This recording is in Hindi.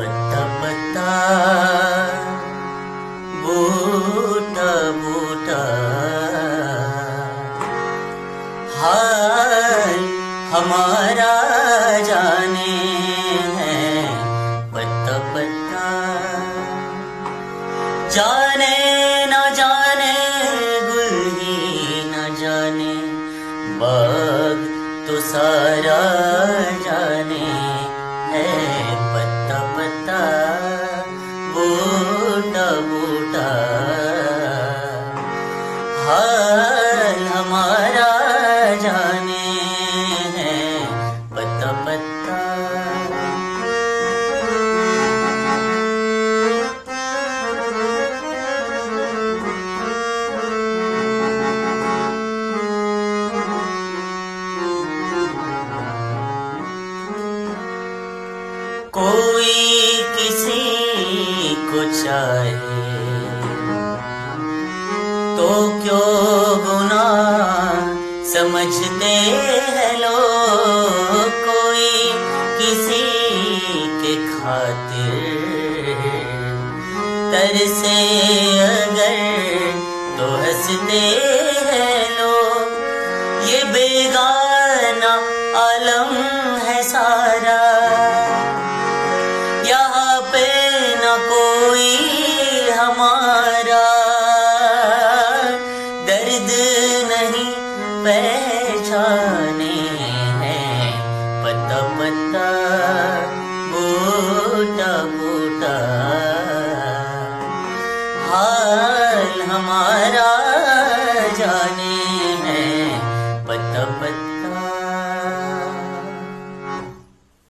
पत्ता पत्ता बूटा बूटा हाय हमारा जाने है पत्ता पत्ता। जाने न जाने गुल ही न जाने बाग तो सारा जाने है पत्ता पत्ता बूटा बूटा हाल हमारा जाने है पत्ता पत्ता। कोई किसी को चाहे तो क्यों गुनाह समझते हैं लोग। कोई किसी के खातिर तरसे अगर तो हंसते हैं लोग। ये बेगाना आलम है सारा